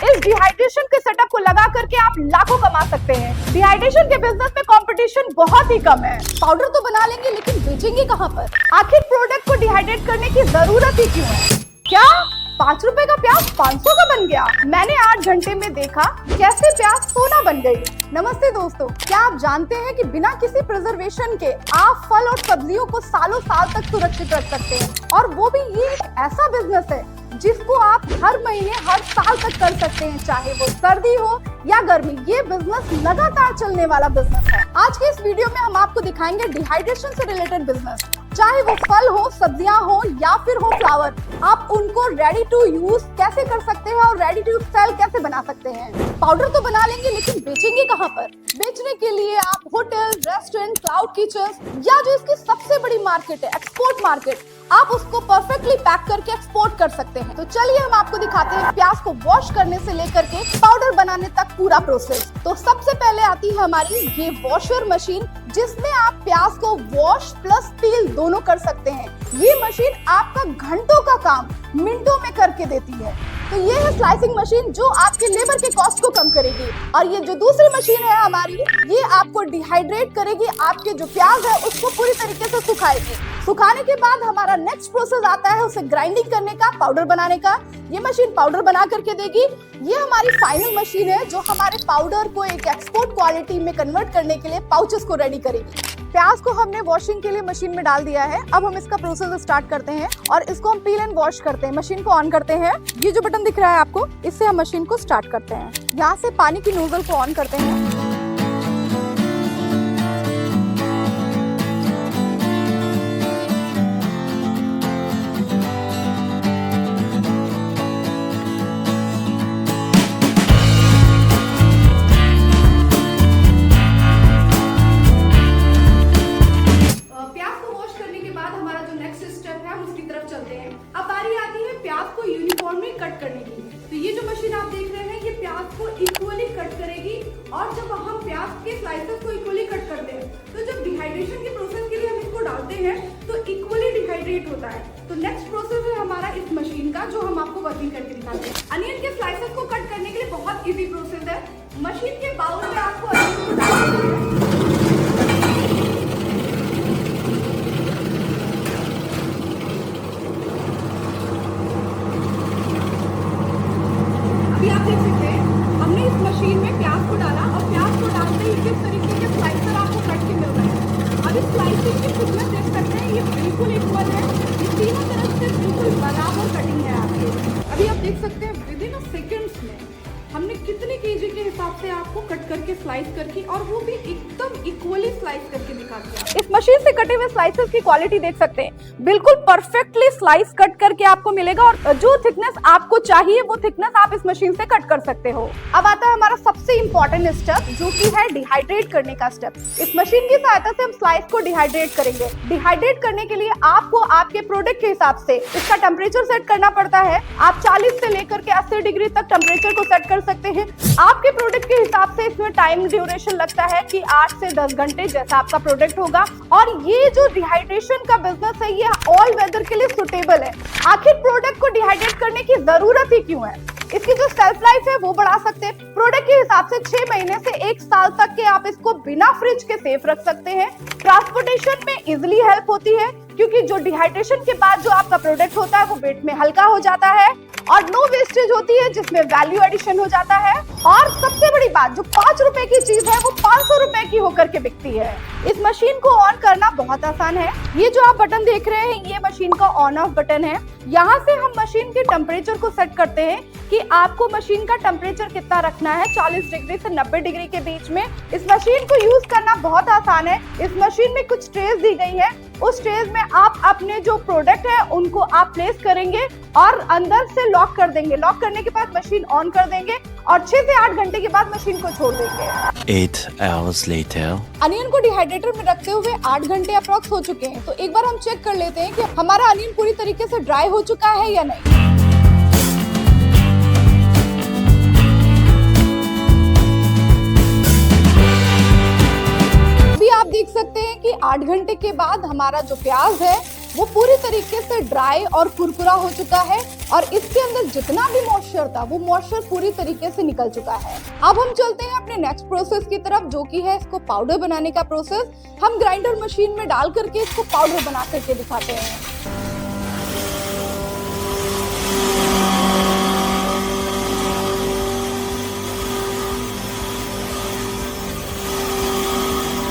इस डिहाइड्रेशन के सेटअप को लगा करके आप लाखों कमा सकते हैं। डिहाइड्रेशन के बिजनेस में कंपटीशन बहुत ही कम है। पाउडर तो बना लेंगे लेकिन बेचेंगे कहाँ पर? आखिर प्रोडक्ट को डिहाइड्रेट करने की जरूरत ही क्यों है? क्या 5 रुपए का प्याज 500 का बन गया? मैंने 8 घंटे में देखा कैसे प्याज सोना बन गई। नमस्ते दोस्तों, क्या आप जानते हैं कि बिना किसी प्रिजर्वेशन के आप फल और सब्जियों को सालों साल तक सुरक्षित रख सकते हैं? और वो भी ये एक ऐसा बिजनेस है जिसको आप हर महीने हर साल तक कर सकते हैं, चाहे वो सर्दी हो या गर्मी। ये बिजनेस लगातार चलने वाला बिजनेस है। आज के इस वीडियो में हम आपको दिखाएंगे डिहाइड्रेशन से रिलेटेड बिजनेस, चाहे वो फल हो, सब्जियां हो या फिर हो फ्लावर। आप उनको रेडी टू यूज कैसे कर सकते हैं और रेडी टू सेल कैसे बना सकते हैं। पाउडर तो बना लेंगे लेकिन बेचेंगे कहाँ पर? बेचने के लिए आप होटल, रेस्टोरेंट, क्लाउड किचन या जो इसकी सबसे बड़ी मार्केट है एक्सपोर्ट मार्केट, आप उसको परफेक्टली पैक करके एक्सपोर्ट कर सकते हैं। तो चलिए हम आपको दिखाते हैं प्याज को वॉश करने से लेकर के पाउडर बनाने तक पूरा प्रोसेस। तो सबसे पहले आती है हमारी ये वॉशर मशीन, जिसमें आप प्याज को वॉश प्लस पील दोनों कर सकते हैं। ये मशीन आपका घंटों का काम मिनटों में करके देती है। तो ये है स्लाइसिंग मशीन जो आपके लेबर के कॉस्ट को कम करेगी। और ये जो दूसरी मशीन है हमारी, ये आपको डिहाइड्रेट करेगी, आपके जो प्याज है उसको पूरी तरीके से सुखाएगी। सुखाने के बाद हमारा नेक्स्ट प्रोसेस आता है उसे ग्राइंडिंग करने का, पाउडर बनाने का। ये मशीन पाउडर बना करके देगी। ये हमारी फाइनल मशीन है जो हमारे पाउडर को एक एक्सपोर्ट क्वालिटी में कन्वर्ट करने के लिए पाउचेस को रेडी करेगी। प्याज को हमने वॉशिंग के लिए मशीन में डाल दिया है। अब हम इसका प्रोसेस स्टार्ट करते हैं और इसको हम पील एंड वॉश करते हैं। मशीन को ऑन करते हैं, ये जो बटन दिख रहा है आपको, इससे हम मशीन को स्टार्ट करते हैं। यहाँ से पानी की नोजल को ऑन करते हैं। अब बारी आती है प्याज को यूनिफॉर्मली कट करने की। तो ये जो मशीन आप देख रहे हैं, ये प्याज को इक्वली कट करेगी। और जब हम प्याज के स्लाइसेस को इक्वली कट करते हैं, तो जब डिहाइड्रेशन के प्रोसेस के लिए हम इसको डालते हैं तो इक्वली डिहाइड्रेट होता है। तो नेक्स्ट प्रोसेस है हमारा इस मशीन का, जो हम आपको वर्किंग करके दिखाते हैं। अनियन के स्लाइसेस को कट करने के लिए बहुत इजी प्रोसेस है। मशीन के बाउल में आपको अनियन को डालना है। आप देख सकते हैं हमने इस मशीन में प्याज को डाला और प्याज को डालते ही किस तरीके के स्लाइसर आपको कट के मिल रहे हैं। अब इस स्लाइसिंग की थिकनेस देख सकते हैं, ये बिल्कुल इक्वल है। ये तीनों तरफ से बिल्कुल बराबर कटिंग है आपकी। अभी आप देख सकते हैं विद इन सेकेंड्स में हमने कितने केजी के हिसाब से आपको कट करके स्लाइस करके, और वो भी एकदम इक्वली स्लाइस करके दिखा दिया। इस मशीन से कटे हुए स्लाइसेस की क्वालिटी देख सकते हैं, बिल्कुल परफेक्टली स्लाइस कट करके आपको मिलेगा। और जो थिकनेस आपको चाहिए वो थिकनेस आप इस मशीन से कट कर सकते हो। अब आता है हमारा सबसे इंपॉर्टेंट स्टेप, जो कि है डिहाइड्रेट करने का स्टेप। इस मशीन की सहायता से हम स्लाइस को डिहाइड्रेट करेंगे। डिहाइड्रेट करने के लिए आपको आपके प्रोडक्ट के हिसाब से इसका टेम्परेचर सेट करना पड़ता है। आप 40 से लेकर के 80 डिग्री तक टेम्परेचर को सेट कर सकते हैं। आपके प्रोडक्ट के हिसाब से इसमें टाइम ड्यूरेशन लगता है कि 8 से 10 घंटे, जैसा आपका प्रोडक्ट होगा। और ये जो डिहाइड्रेशन का बिजनेस है, ये ऑल वेदर के लिए सुटेबल है। आखिर प्रोडक्ट को डिहाइड्रेट करने की जरूरत ही क्यों है? इसकी जो सेल्फ लाइफ है वो बढ़ा सकते हैं। प्रोडक्ट के हिसाब से 6 महीने से 1 साल तक के आप इसको बिना फ्रिज के सेफ रख सकते हैं। ट्रांसपोर्टेशन में इजिली हेल्प होती है, क्योंकि जो डिहाइड्रेशन के बाद जो आपका प्रोडक्ट होता है वो वेट में हल्का हो जाता है। और नो वेस्टेज होती है, जिसमें वैल्यू एडिशन हो जाता है। और सबसे बड़ी बात, जो 5 रुपए की चीज है वो 500 रुपए की होकर के बिकती है। इस मशीन को ऑन करना बहुत आसान है। ये जो आप बटन देख रहे हैं, ये मशीन का ऑन ऑफ बटन है। यहाँ से हम मशीन के टेम्परेचर को सेट करते हैं कि आपको मशीन का टेम्परेचर कितना रखना है। 40 डिग्री से 90 डिग्री के बीच में। इस मशीन को यूज करना बहुत आसान है। इस मशीन में कुछ ट्रेस दी गई है, उस ट्रेस में आप अपने जो प्रोडक्ट है उनको आप प्लेस करेंगे और अंदर से लॉक कर देंगे। लॉक करने के बाद मशीन ऑन कर देंगे और 6 से 8 घंटे के बाद मशीन को छोड़ देंगे। 8 hours later. अनियन को डिहाइड्रेटर में रखते हुए 8 घंटे अप्रॉक्स हो चुके हैं। तो एक बार हम चेक कर लेते हैं कि हमारा अनियन पूरी तरीके से ड्राई हो चुका है या नहीं। अभी आप देख सकते हैं कि 8 घंटे के बाद हमारा जो प्याज है वो पूरी तरीके से ड्राई और कुरकुरा हो चुका है और इसके अंदर जितना भी मॉइस्चर था वो मॉइस्चर पूरी तरीके से निकल चुका है। अब हम चलते हैं अपने नेक्स्ट प्रोसेस की तरफ, जो कि है इसको पाउडर बनाने का प्रोसेस। हम ग्राइंडर मशीन में डाल करके इसको पाउडर बना करके दिखाते हैं।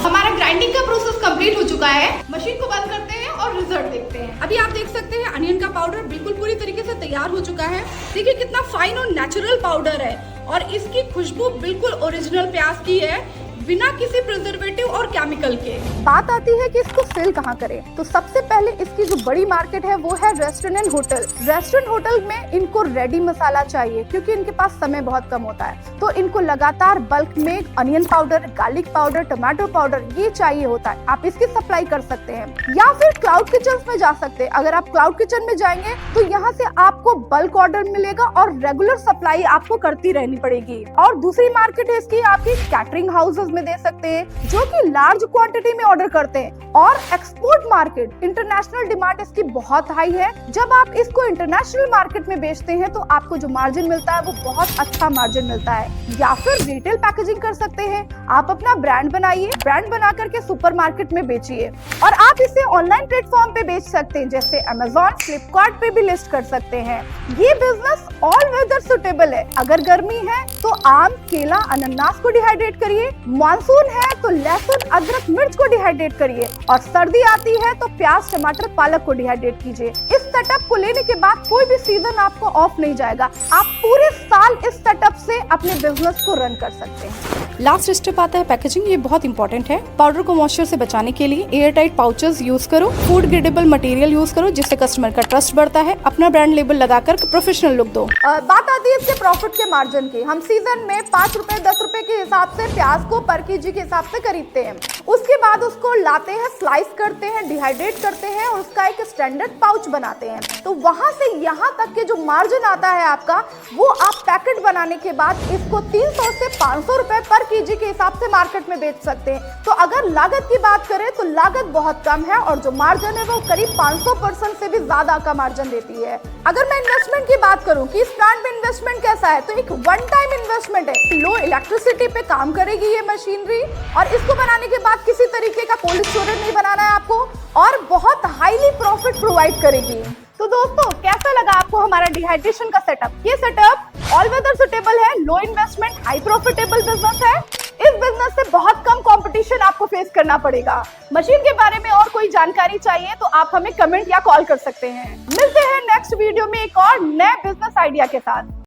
हमारा ग्राइंडिंग का प्रोसेस कंप्लीट हो चुका है। मशीन को बंद करते हैं और रिजल्ट देखते हैं। अभी आप देख सकते हैं अनियन का पाउडर बिल्कुल पूरी तरीके से तैयार हो चुका है। देखिए कितना फाइन और नेचुरल पाउडर है और इसकी खुशबू बिल्कुल ओरिजिनल प्याज की है, बिना किसी प्रिजर्वेटिव और केमिकल के। बात आती है कि इसको सेल कहाँ करें, तो सबसे पहले इसकी जो बड़ी मार्केट है वो है restaurant and hotel. Restaurant hotel में इनको रेडी मसाला चाहिए क्योंकि इनके पास समय बहुत कम होता है, तो इनको लगातार बल्क में onion powder, garlic powder, tomato powder ये चाहिए होता है। आप इसकी सप्लाई कर सकते हैं या फिर क्लाउड किचन में जा सकते हैं। अगर आप क्लाउड किचन में जाएंगे तो यहाँ से आपको बल्क ऑर्डर मिलेगा और रेगुलर सप्लाई आपको करती रहनी पड़ेगी। और दूसरी मार्केट है इसकी आपकी कैटरिंग हाउसेस में दे सकते हैं जो कि लार्ज क्वांटिटी में ऑर्डर करते हैं। और एक्सपोर्ट मार्केट, इंटरनेशनल डिमांड इसकी बहुत हाई है। जब आप इसको इंटरनेशनल मार्केट में बेचते हैं तो आपको जो मार्जिन मिलता है वो बहुत अच्छा मार्जिन मिलता है। या फिर रिटेल पैकेजिंग कर सकते हैं, आप अपना ब्रांड बनाइए, ब्रांड बना करके सुपरमार्केट में बेचिए। और आप इसे ऑनलाइन प्लेटफॉर्म पे बेच सकते हैं, जैसे अमेज़न, फ्लिपकार्ट पे भी लिस्ट कर सकते हैं। ये बिजनेस ऑल वेदर सुटेबल है। अगर गर्मी है तो आम, केला, अनानास को डिहाइड्रेट करिए, मानसून है तो लहसुन, अदरक, मिर्च को डिहाइड्रेट करिए और सर्दी आती है तो प्याज, टमाटर, पालक को डिहाइड्रेट कीजिए। इस सेटअप को लेने के बाद कोई भी सीजन आपको ऑफ नहीं जाएगा। आप पूरे साल इस सेटअप से अपने बिजनेस को रन कर सकते हैं। लास्ट स्टेप आता है पैकेजिंग। ये बहुत इंपॉर्टेंट है। पाउडर को मॉइस्चर से बचाने के लिए एयर टाइट पाउचेस यूज करो, फूड ग्रेडेबल मटेरियल यूज करो जिससे कस्टमर का ट्रस्ट बढ़ता है। अपना ब्रांड लेबल लगाकर प्रोफेशनल लुक दो। बात आती है इसके प्रॉफिट के मार्जिन की। हम सीजन में 5 रुपए 10 रुपए के हिसाब से प्याज को पर केजी के हिसाब से खरीदते हैं। उसके बाद उसको लाते हैं, स्लाइस करते हैं, डिहाइड्रेट करते हैं और उसका एक स्टैंडर्ड पाउच बनाते हैं। तो वहां से यहाँ तक के जो मार्जिन आता है आपका, वो आप पैकेट बनाने के बाद इसको 300 से 500 रुपए पर केजी के हिसाब से मार्केट में बेच सकते हैं। तो अगर लागत की बात करें तो लागत बहुत कम है और जो मार्जिन है वो करीब 500% से भी ज्यादा का मार्जिन देती है। अगर मैं इन्वेस्टमेंट की बात करूं कि इस प्लांट में इन्वेस्टमेंट कैसा है, तो एक वन टाइम इन्वेस्टमेंट है। लो इलेक्ट्रिसिटी पे काम करेगी ये मशीनरी और इसको बनाने के बाद किसी तरीके का कोल्ड स्टोरेज नहीं बनाना है आपको और बहुत हाईली प्रॉफिट प्रोवाइड करेगी। तो दोस्तों कैसा लगा आपको हमारा डिहाइड्रेशन का सेटअप? ये सेटअप ऑल वेदर सुटेबल है, लो इन्वेस्टमेंट, हाई प्रॉफिटेबल बिजनेस है। इस बिजनेस से बहुत कम कंपटीशन आपको फेस करना पड़ेगा। मशीन के बारे में और कोई जानकारी चाहिए तो आप हमें कमेंट या कॉल कर सकते हैं। मिलते हैं नेक्स्ट वीडियो में एक और नए बिजनेस आइडिया के साथ।